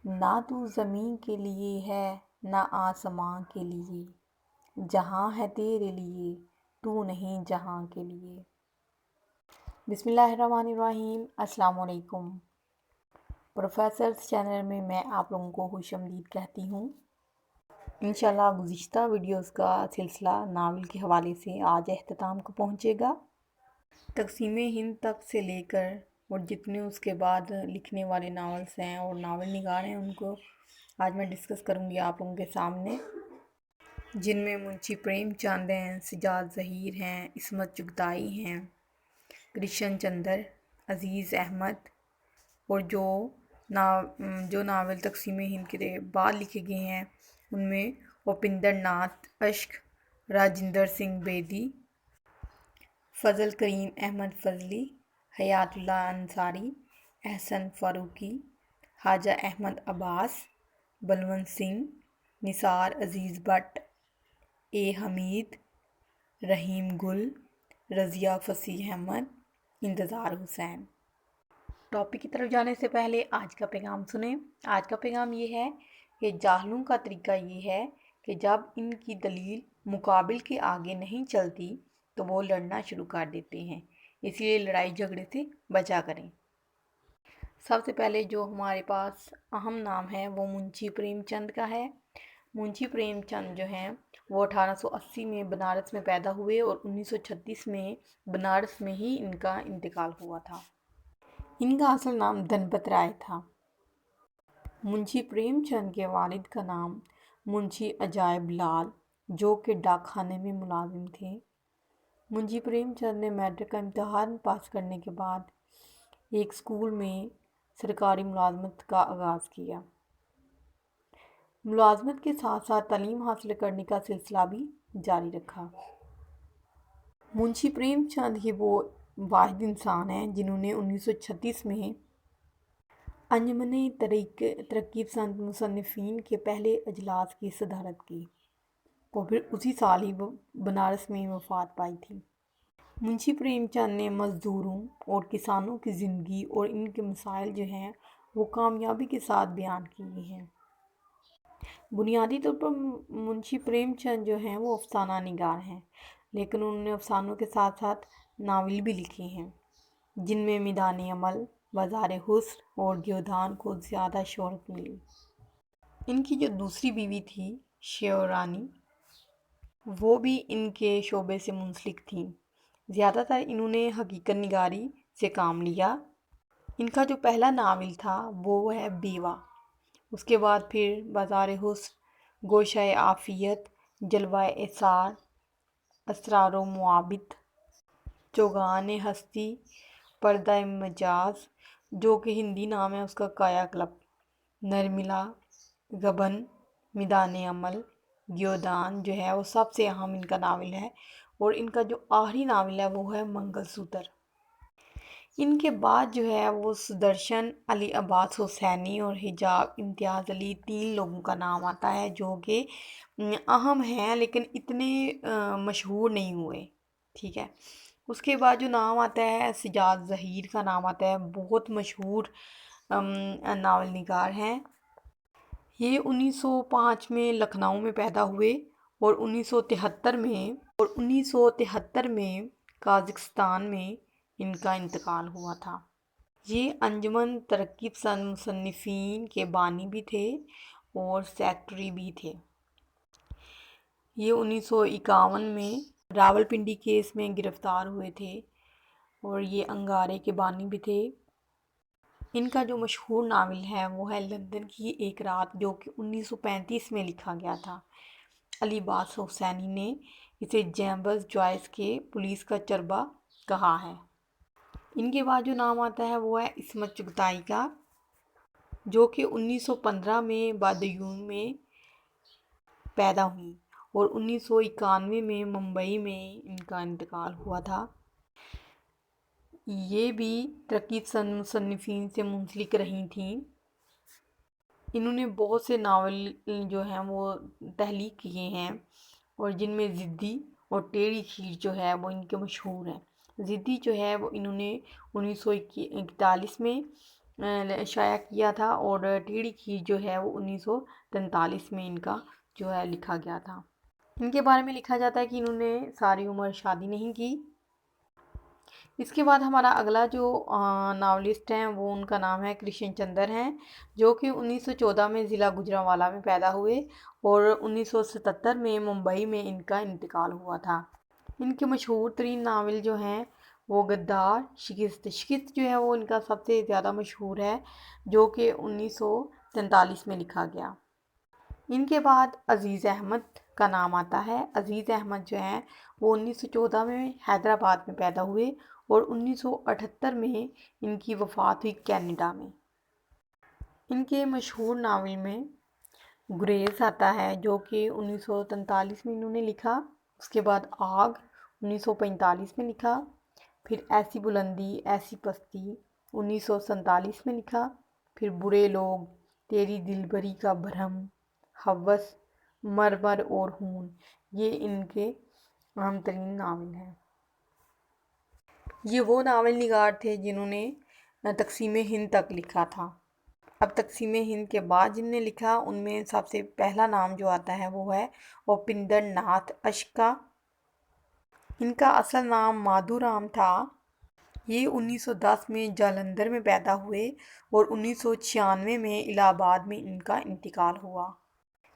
نہ تو زمین کے لیے ہے نہ آسماں کے لیے، جہاں ہے تیرے لیے تو نہیں جہاں کے لیے۔ بسم اللہ الرحمن الرحیم۔ السلام علیکم۔ پروفیسرز چینل میں آپ لوگوں کو خوش آمدید کہتی ہوں۔ انشاءاللہ گزشتہ ویڈیوز کا سلسلہ ناول کے حوالے سے آج اختتام کو پہنچے گا۔ تقسیم ہند تک سے لے کر اور جتنے اس کے بعد لکھنے والے ناولز ہیں اور ناول نگار ہیں ان کو آج میں ڈسکس کروں گی آپ لوگوں کے سامنے، جن میں منشی پریم چند ہیں، سجاد ظہیر ہیں، عصمت چغتائی ہیں، کرشن چندر، عزیز احمد، اور جو ناول تقسیم ہند کے بعد لکھے گئے ہیں ان میں اپندر ناتھ اشک، راجندر سنگھ بیدی، فضل کریم احمد فضلی، حیات اللہ انصاری، احسن فاروقی، خواجہ احمد عباس، بلونت سنگھ، نثار عزیز بٹ، اے حمید، رحیم گل، رضیہ فصیح احمد، انتظار حسین۔ ٹاپک کی طرف جانے سے پہلے آج کا پیغام سنیں۔ آج کا پیغام یہ ہے کہ جاہلوں کا طریقہ یہ ہے کہ جب ان کی دلیل مقابل کے آگے نہیں چلتی تو وہ لڑنا شروع کر دیتے ہیں، اس لیے لڑائی جھگڑے سے بچا کریں۔ سب سے پہلے جو ہمارے پاس اہم نام ہے وہ منشی پریم چند کا ہے۔ منشی پریم چند جو ہیں وہ 1880 میں بنارس میں پیدا ہوئے اور 1936 میں بنارس میں ہی ان کا انتقال ہوا تھا۔ ان کا اصل نام دھنپت رائے تھا۔ منشی پریم چند کے والد کا نام منشی عجائب لال جو کہ ڈاک خانے میں ملازم تھے۔ منشی پریم چند نے میٹرک کا امتحان پاس کرنے کے بعد ایک اسکول میں سرکاری ملازمت کا آغاز کیا۔ ملازمت کے ساتھ ساتھ تعلیم حاصل کرنے کا سلسلہ بھی جاری رکھا۔ منشی پریم چند ہی وہ واحد انسان ہیں جنہوں نے 1936 میں انجمن ترقی پسند مصنفین کے پہلے اجلاس کی صدارت کی اور پھر اسی سال ہی وہ بنارس میں وفات پائی تھی۔ منشی پریم چند نے مزدوروں اور کسانوں کی زندگی اور ان کے مسائل جو ہیں وہ کامیابی کے ساتھ بیان کیے ہیں۔ بنیادی طور پر منشی پریم چند جو ہیں وہ افسانہ نگار ہیں، لیکن انہوں نے افسانوں کے ساتھ ساتھ ناول بھی لکھے ہیں جن میں میدان عمل، بازار حسن اور دیودان کو زیادہ شہرت ملی۔ ان کی جو دوسری بیوی تھی شیو رانی، وہ بھی ان کے شعبے سے منسلک تھیں۔ زیادہ تر انہوں نے حقیقت نگاری سے کام لیا۔ ان کا جو پہلا ناول تھا وہ ہے بیوہ، اس کے بعد پھر بازار حسن، گوشۂ عافیت، جلوہ اثار، اسرار و معابد، چوگان ہستی، پردہ مجاز جو کہ ہندی نام ہے اس کا کایا کلپ، نرملا، گبن، میدان عمل، دیودان جو ہے وہ سب سے اہم ان کا ناول ہے، اور ان کا جو آخری ناول ہے وہ ہے منگل سوتر۔ ان کے بعد جو ہے وہ سدرشن، علی عباس حسینی اور حجاب امتیاز علی، 3 لوگوں کا نام آتا ہے جو کہ اہم ہیں لیکن اتنے مشہور نہیں ہوئے، ٹھیک ہے۔ اس کے بعد جو نام آتا ہے سجاد ظہیر کا نام آتا ہے، بہت مشہور ناول نگار ہیں۔ یہ 1905 میں لکھنؤ میں پیدا ہوئے اور 1973 میں قازقستان میں ان کا انتقال ہوا تھا۔ یہ انجمن ترقی پسند مصنفین کے بانی بھی تھے اور سیکرٹری بھی تھے۔ یہ 1951 میں راولپنڈی کیس میں گرفتار ہوئے تھے اور یہ انگارے کے بانی بھی تھے۔ ان کا جو مشہور ناول ہے وہ ہے لندن کی ایک رات جو کہ 1935 میں لکھا گیا تھا۔ علی عباس حسینی نے اسے جیمز جوائس کے پولیس کا چربا کہا ہے۔ ان کے بعد جو نام آتا ہے وہ ہے عصمت چغتائی کا، جو کہ 1915 میں بادیون میں پیدا ہوئی اور 1991 میں ممبئی میں ان کا انتقال ہوا تھا۔ یہ بھی ترقی پسند مصنفین سے منسلک رہی تھیں۔ انہوں نے بہت سے ناول جو ہیں وہ تحلیق کیے ہیں اور جن میں ضدی اور ٹیڑھی کھیر جو ہے وہ ان کے مشہور ہیں۔ ضدی جو ہے وہ انہوں نے 1941 میں شائع کیا تھا، اور ٹیڑھی کھیر جو ہے وہ 1943 میں ان کا جو ہے لکھا گیا تھا۔ ان کے بارے میں لکھا جاتا ہے کہ انہوں نے ساری عمر شادی نہیں کی۔ اس کے بعد ہمارا اگلا جو ناولسٹ ہیں وہ ان کا نام ہے کرشن چندر ہیں، جو کہ 1914 میں ضلع گوجرانوالہ میں پیدا ہوئے اور 1977 میں ممبئی میں ان کا انتقال ہوا تھا۔ ان کے مشہور ترین ناول جو ہیں وہ غدار، شکست جو ہے وہ ان کا سب سے زیادہ مشہور ہے، جو کہ 1943 میں لکھا گیا۔ ان کے بعد عزیز احمد کا نام آتا ہے۔ عزیز احمد جو ہیں وہ 1914 میں حیدرآباد میں پیدا ہوئے اور 1978 میں ان کی وفات ہوئی کینیڈا میں۔ ان کے مشہور ناول میں گریز آتا ہے، جو کہ 1943 میں انہوں نے لکھا۔ اس کے بعد آگ 1945 میں لکھا، پھر ایسی بلندی ایسی پستی 1947 میں لکھا، پھر برے لوگ، تیری دلبری کا بھرم، ہوس، مرمر اور خون، یہ ان کے اہم ترین ناول ہیں۔ یہ وہ ناول نگار تھے جنہوں نے تقسیم ہند تک لکھا تھا۔ اب تقسیم ہند کے بعد جن نے لکھا ان میں سب سے پہلا نام جو آتا ہے وہ ہے اوپندر ناتھ اشکا۔ ان کا اصل نام مادھو رام تھا۔ یہ 1910 میں جالندھر میں پیدا ہوئے اور 1996 میں الہ آباد میں ان کا انتقال ہوا۔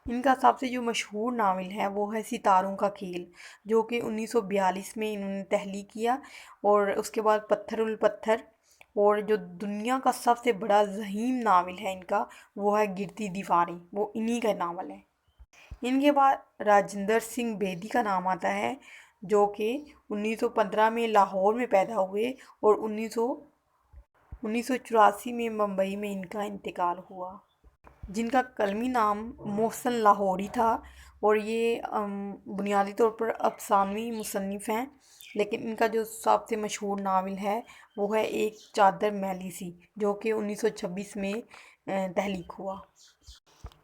ان کا سب سے جو مشہور ناول ہے وہ ہے ستاروں کا کھیل، جو کہ 1942 میں انہوں نے تحلیق کیا، اور اس کے بعد پتھر الپتھر، اور جو دنیا کا سب سے بڑا ذہین ناول ہے ان کا وہ ہے گرتی دیواریں، وہ انہی کا ناول ہے۔ ان کے بعد راجندر سنگھ بیدی کا نام آتا ہے، جو کہ 1915 میں لاہور میں پیدا ہوئے اور 1984 میں ممبئی میں ان کا انتقال ہوا، جن کا قلمی نام محسن لاہوری تھا، اور یہ بنیادی طور پر افسانوی مصنف ہیں، لیکن ان کا جو سب سے مشہور ناول ہے وہ ہے ایک چادر میلی سی، جو کہ 1926 میں تحلیق ہوا۔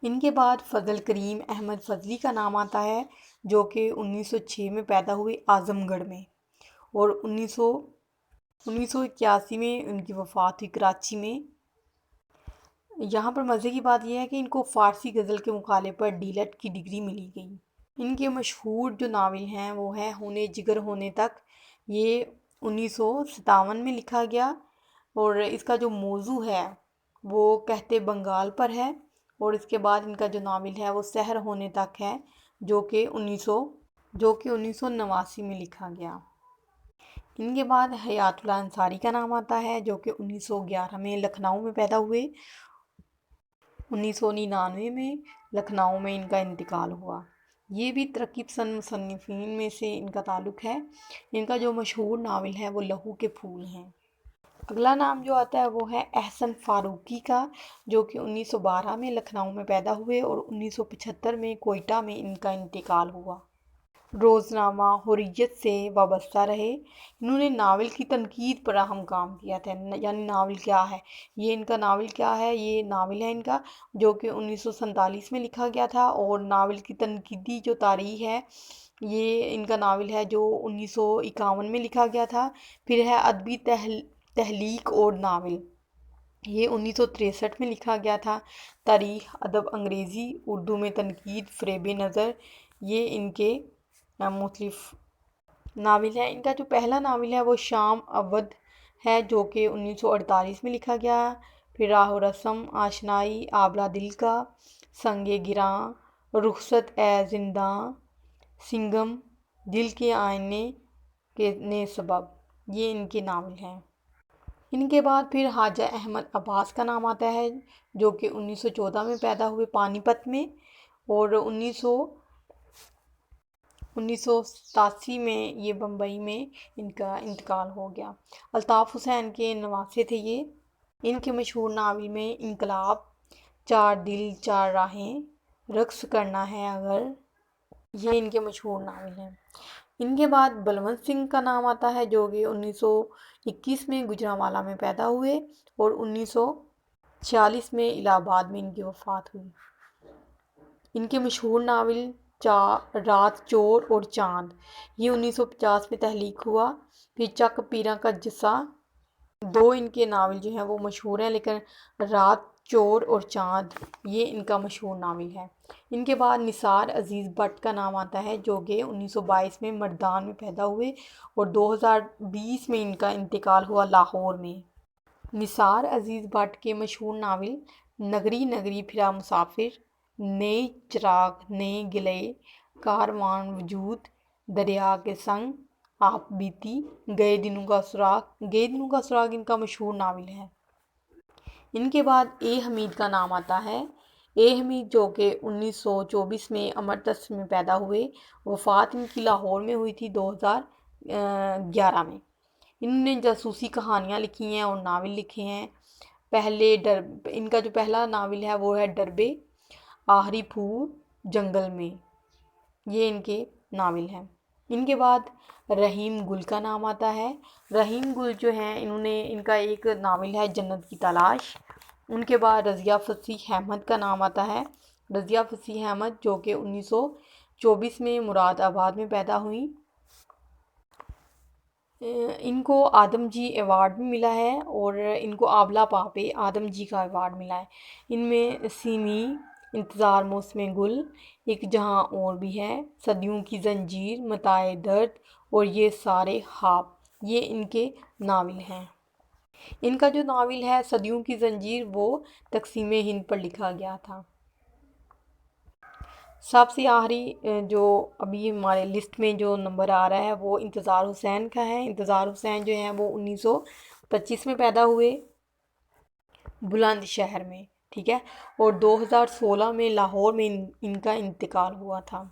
ان کے بعد فضل کریم احمد فضلی کا نام آتا ہے، جو کہ 1906 میں پیدا ہوئے اعظم گڑھ میں، اور 1981 میں ان کی وفات ہوئی کراچی میں۔ یہاں پر مزے کی بات یہ ہے کہ ان کو فارسی غزل کے مقالے پر ڈی لیٹ کی ڈگری ملی گئی۔ ان کے مشہور جو ناول ہیں وہ ہے ہونے جگر ہونے تک، یہ 1957 میں لکھا گیا، اور اس کا جو موضوع ہے وہ کہتے بنگال پر ہے، اور اس کے بعد ان کا جو ناول ہے وہ سحر ہونے تک ہے، جو کہ 1989 میں لکھا گیا۔ ان کے بعد حیات اللہ انصاری کا نام آتا ہے، جو کہ 1911 میں لکھنؤ میں پیدا ہوئے، 1999 میں لکھنؤ میں ان کا انتقال ہوا۔ یہ بھی ترقی پسند مصنفین میں سے ان کا تعلق ہے۔ ان کا جو مشہور ناول ہے وہ لہو کے پھول ہیں۔ اگلا نام جو آتا ہے وہ ہے احسن فاروقی کا، جو کہ 1912 میں لکھنؤ میں پیدا ہوئے اور 1975 میں کوئٹہ میں ان کا انتقال ہوا۔ روزنامہ حریت سے وابستہ رہے۔ انہوں نے ناول کی تنقید پر اہم کام کیا تھا، یعنی ناول کیا ہے، یہ ان کا ناول کیا ہے، یہ ناول ہے ان کا، جو کہ 1947 میں لکھا گیا تھا، اور ناول کی تنقیدی جو تاریخ ہے یہ ان کا ناول ہے جو 1951 میں لکھا گیا تھا۔ پھر ہے ادبی تحلیق اور ناول، یہ 1963 میں لکھا گیا تھا۔ تاریخ ادب انگریزی اردو میں تنقید فریب نظر، یہ ان کے مختلف ناول ہیں۔ ان کا جو پہلا ناول ہے وہ شام اودھ ہے، جو کہ 1948 میں لکھا گیا۔ پھر راہ و رسم، آشنائی، آبلہ دل کا، سنگ گراں، رخصت اے زنداں، سنگم، دل کے آئینے کے نے سبب، یہ ان کے ناول ہیں۔ ان کے بعد پھر خواجہ احمد عباس کا نام آتا ہے، جو کہ 1914 میں پیدا ہوئے پانی پت میں، اور 1987 میں یہ بمبئی میں ان کا انتقال ہو گیا۔ الطاف حسین کے نواسے تھے یہ۔ ان کے مشہور ناول میں انقلاب، چار دل چار راہیں، رقص کرنا ہے اگر، یہ ان کے مشہور ناول ہیں۔ ان کے بعد بلونت سنگھ کا نام آتا ہے، جو کہ 1921 میں گوجرانوالہ میں پیدا ہوئے اور 1946 میں الہ آباد میں ان کی وفات ہوئی۔ ان کے مشہور ناول رات چور اور چاند، یہ 1950 میں تحلیق ہوا۔ پھر چک پیراں کا جسا، دو ان کے ناول جو ہیں وہ مشہور ہیں، لیکن رات، چور اور چاند یہ ان کا مشہور ناول ہے۔ ان کے بعد نثار عزیز بٹ کا نام آتا ہے، جو کہ 1922 میں مردان میں پیدا ہوئے اور 2020 میں ان کا انتقال ہوا لاہور میں۔ نثار عزیز بٹ کے مشہور ناول نگری نگری پھرا مسافر، نئے چراغ نئے گلے، کاروان وجود، دریا کے سنگ، آپ بیتی، گئے دنوں کا سراغ۔ گئے دنوں کا سراغ ان کا مشہور ناول ہے۔ ان کے بعد اے حمید کا نام آتا ہے۔ اے حمید جو کہ 1924 میں امرتسر میں پیدا ہوئے، وفات ان کی لاہور میں ہوئی تھی 2011 میں۔ انہوں نے جاسوسی کہانیاں لکھی ہیں اور ناول لکھے ہیں۔ ان کا جو پہلا ناول ہے وہ ہے ڈربے، آخری پھول جنگل میں، یہ ان کے ناول ہیں۔ ان کے بعد رحیم گل کا نام آتا ہے۔ رحیم گل جو ہیں ان کا ایک ناول ہے جنت کی تلاش۔ ان کے بعد رضیہ فصیح احمد کا نام آتا ہے۔ رضیہ فصیح احمد جو کہ 1924 میں مراد آباد میں پیدا ہوئیں۔ ان کو آدم جی ایوارڈ بھی ملا ہے اور ان کو آبلہ پاپے آدم جی کا ایوارڈ ملا ہے۔ ان میں سیمی، انتظار موسم گل، ایک جہاں اور بھی ہے، صدیوں کی زنجیر، متاع درد اور یہ سارے خواب، یہ ان کے ناول ہیں۔ ان کا جو ناول ہے صدیوں کی زنجیر وہ تقسیم ہند پر لکھا گیا تھا۔ سب سے آخری جو ابھی ہمارے لسٹ میں جو نمبر آ رہا ہے وہ انتظار حسین کا ہے۔ انتظار حسین جو ہیں وہ 1925 میں پیدا ہوئے بلند شہر میں، ٹھیک ہے، اور 2016 میں لاہور میں ان کا انتقال ہوا تھا۔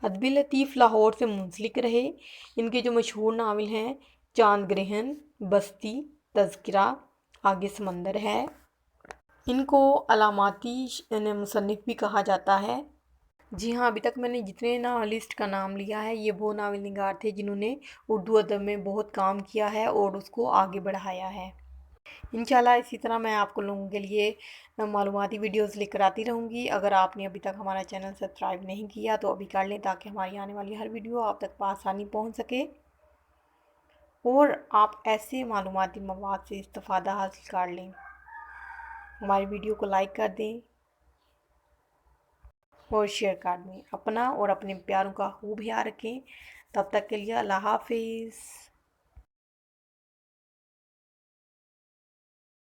ادبی لطیف لاہور سے منسلک رہے۔ ان کے جو مشہور ناول ہیں چاند گرہن، بستی، تذکرہ، آگے سمندر ہے۔ ان کو علاماتی مصنف بھی کہا جاتا ہے۔ جی ہاں، ابھی تک میں نے جتنے ناولسٹ کا نام لیا ہے یہ وہ ناول نگار تھے جنہوں نے اردو ادب میں بہت کام کیا ہے اور اس کو آگے بڑھایا ہے۔ انشاءاللہ اسی طرح میں آپ کو لوگوں کے لیے معلوماتی ویڈیوز لے کر آتی رہوں گی۔ اگر آپ نے ابھی تک ہمارا چینل سبسکرائب نہیں کیا تو ابھی کر لیں تاکہ ہماری آنے والی ہر ویڈیو آپ تک بآسانی پہنچ سکے اور آپ ایسے معلوماتی مواد سے استفادہ حاصل کر لیں۔ ہماری ویڈیو کو لائک کر دیں اور شیئر کر دیں۔ اپنا اور اپنے پیاروں کا خوب خیال رکھیں۔ تب تک کے لیے اللہ حافظ۔